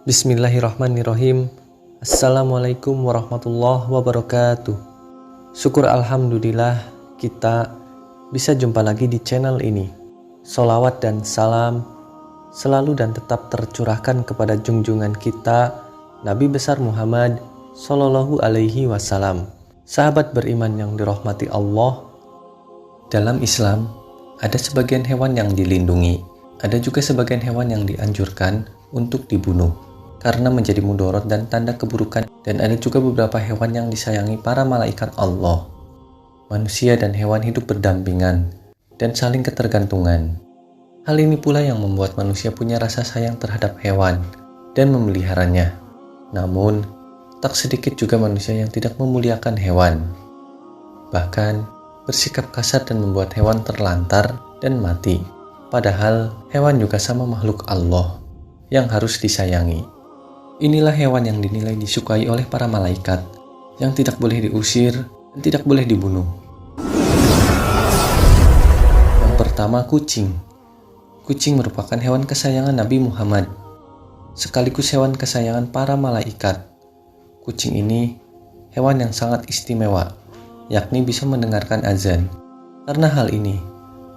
Bismillahirrahmanirrahim. Assalamualaikum warahmatullahi wabarakatuh. Syukur alhamdulillah kita bisa jumpa lagi di channel ini. Sholawat dan salam selalu dan tetap tercurahkan kepada junjungan kita Nabi besar Muhammad Sallallahu Alaihi Wasallam. Sahabat beriman yang dirahmati Allah, dalam Islam ada sebagian hewan yang dilindungi, ada juga sebagian hewan yang dianjurkan untuk dibunuh karena menjadi mudarat dan tanda keburukan, dan ada juga beberapa hewan yang disayangi para malaikat Allah. Manusia dan hewan hidup berdampingan dan saling ketergantungan. Hal ini pula yang membuat manusia punya rasa sayang terhadap hewan dan memeliharanya. Namun, tak sedikit juga manusia yang tidak memuliakan hewan. Bahkan, bersikap kasar dan membuat hewan terlantar dan mati. Padahal, hewan juga sama makhluk Allah yang harus disayangi. Inilah hewan yang dinilai disukai oleh para malaikat, yang tidak boleh diusir dan tidak boleh dibunuh. Yang pertama, kucing. Kucing merupakan hewan kesayangan Nabi Muhammad, sekaligus hewan kesayangan para malaikat. Kucing ini hewan yang sangat istimewa, yakni bisa mendengarkan azan. Karena hal ini,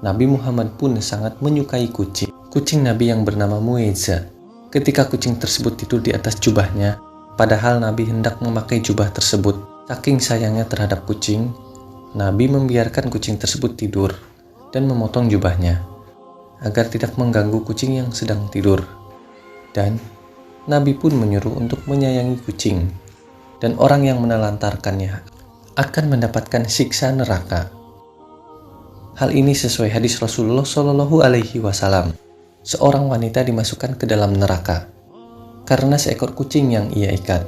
Nabi Muhammad pun sangat menyukai kucing. Kucing Nabi yang bernama Mu'izza. Ketika kucing tersebut tidur di atas jubahnya, padahal Nabi hendak memakai jubah tersebut. Saking sayangnya terhadap kucing, Nabi membiarkan kucing tersebut tidur dan memotong jubahnya, agar tidak mengganggu kucing yang sedang tidur. Dan Nabi pun menyuruh untuk menyayangi kucing, dan orang yang menelantarkannya akan mendapatkan siksa neraka. Hal ini sesuai hadis Rasulullah Shallallahu Alaihi Wasallam. Seorang wanita dimasukkan ke dalam neraka karena seekor kucing yang ia ikat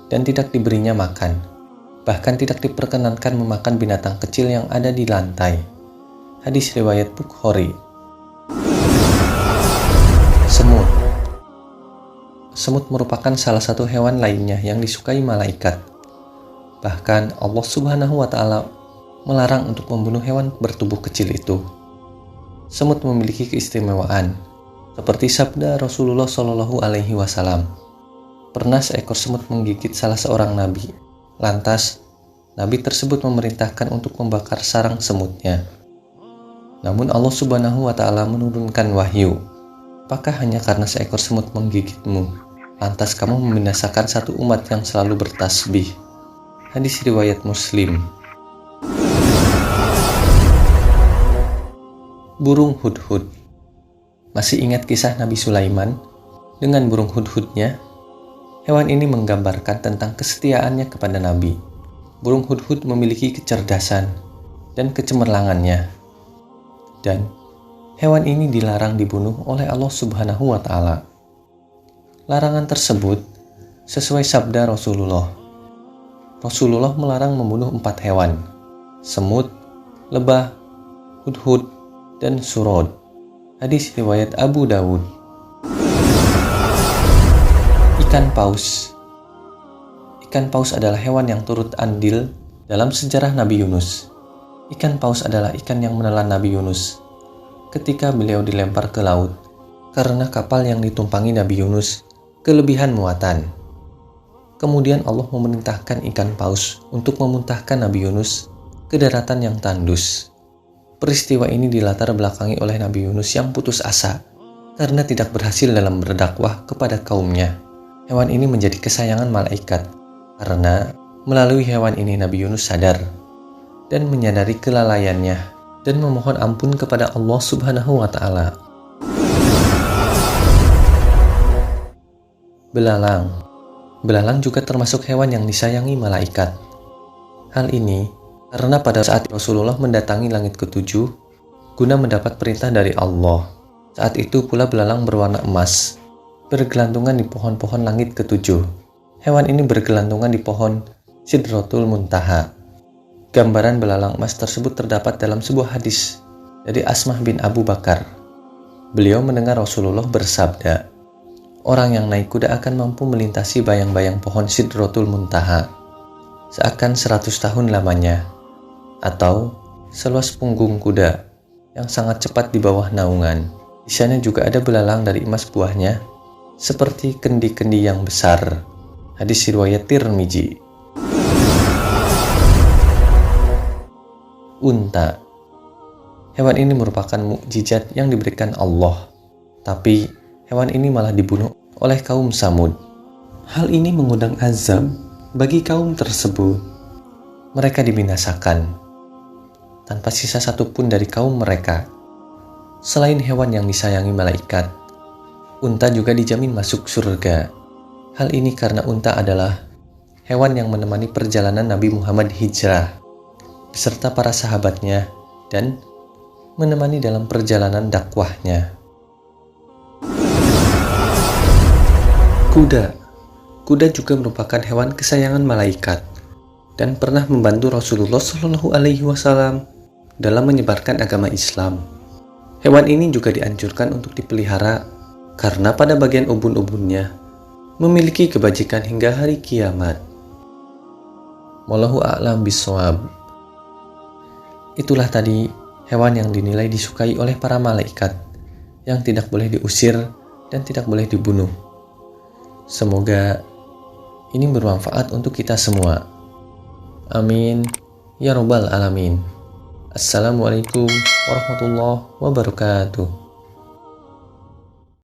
dan tidak diberinya makan. Bahkan tidak diperkenankan memakan binatang kecil yang ada di lantai. Hadis riwayat Bukhari. Semut. Semut merupakan salah satu hewan lainnya yang disukai malaikat. Bahkan Allah Subhanahu wa Ta'ala melarang untuk membunuh hewan bertubuh kecil itu. Semut memiliki keistimewaan, seperti sabda Rasulullah Shallallahu Alaihi Wasallam. Pernah seekor semut menggigit salah seorang nabi. Lantas, nabi tersebut memerintahkan untuk membakar sarang semutnya. Namun Allah Subhanahu wa Ta'ala menurunkan wahyu. Apakah hanya karena seekor semut menggigitmu, lantas kamu membinasakan satu umat yang selalu bertasbih? Hadis riwayat Muslim. Burung hudhud. Masih ingat kisah Nabi Sulaiman dengan burung hudhudnya? Hewan ini menggambarkan tentang kesetiaannya kepada Nabi. Burung hudhud memiliki kecerdasan dan kecemerlangannya. Dan hewan ini dilarang dibunuh oleh Allah Subhanahu wa Ta'ala. Larangan tersebut sesuai sabda Rasulullah. Rasulullah melarang membunuh 4 hewan: semut, lebah, hudhud, dan surod. Hadis riwayat Abu Dawud. Ikan paus. Ikan paus adalah hewan yang turut andil dalam sejarah Nabi Yunus. Ikan paus adalah ikan yang menelan Nabi Yunus ketika beliau dilempar ke laut karena kapal yang ditumpangi Nabi Yunus kelebihan muatan. Kemudian Allah memerintahkan ikan paus untuk memuntahkan Nabi Yunus ke daratan yang tandus. Peristiwa ini dilatar belakangi oleh Nabi Yunus yang putus asa karena tidak berhasil dalam berdakwah kepada kaumnya. Hewan ini menjadi kesayangan malaikat karena melalui hewan ini Nabi Yunus sadar dan menyadari kelalaiannya dan memohon ampun kepada Allah Subhanahu wa Ta'ala. Belalang. Belalang juga termasuk hewan yang disayangi malaikat. Hal ini karena pada saat Rasulullah mendatangi langit ketujuh guna mendapat perintah dari Allah. Saat itu pula belalang berwarna emas bergelantungan di pohon-pohon langit ketujuh. Hewan ini bergelantungan di pohon Sidratul Muntaha. Gambaran belalang emas tersebut terdapat dalam sebuah hadis dari Asmah bin Abu Bakar. Beliau mendengar Rasulullah bersabda, "Orang yang naik kuda akan mampu melintasi bayang-bayang pohon Sidratul Muntaha seakan 100 tahun lamanya, atau seluas punggung kuda yang sangat cepat di bawah naungan. Di sana juga ada belalang dari emas buahnya seperti kendi-kendi yang besar. Hadis riwayat Tirmizi. Unta. Hewan ini merupakan mukjizat yang diberikan Allah, tapi hewan ini malah dibunuh oleh kaum Samud. Hal ini mengundang azab bagi kaum tersebut. Mereka dibinasakan tanpa sisa satupun dari kaum mereka. Selain hewan yang disayangi malaikat, unta juga dijamin masuk surga. Hal ini karena unta adalah hewan yang menemani perjalanan Nabi Muhammad hijrah beserta para sahabatnya dan menemani dalam perjalanan dakwahnya. Kuda. Kuda juga merupakan hewan kesayangan malaikat dan pernah membantu Rasulullah Shallallahu Alaihi Wasallam dalam menyebarkan agama Islam. Hewan ini juga dianjurkan untuk dipelihara karena pada bagian ubun-ubunnya memiliki kebajikan hingga hari kiamat. Wallahu a'lam bishawab. Itulah tadi hewan yang dinilai disukai oleh para malaikat, yang tidak boleh diusir dan tidak boleh dibunuh. Semoga ini bermanfaat untuk kita semua. Amin ya rabbal alamin. Assalamualaikum warahmatullahi wabarakatuh.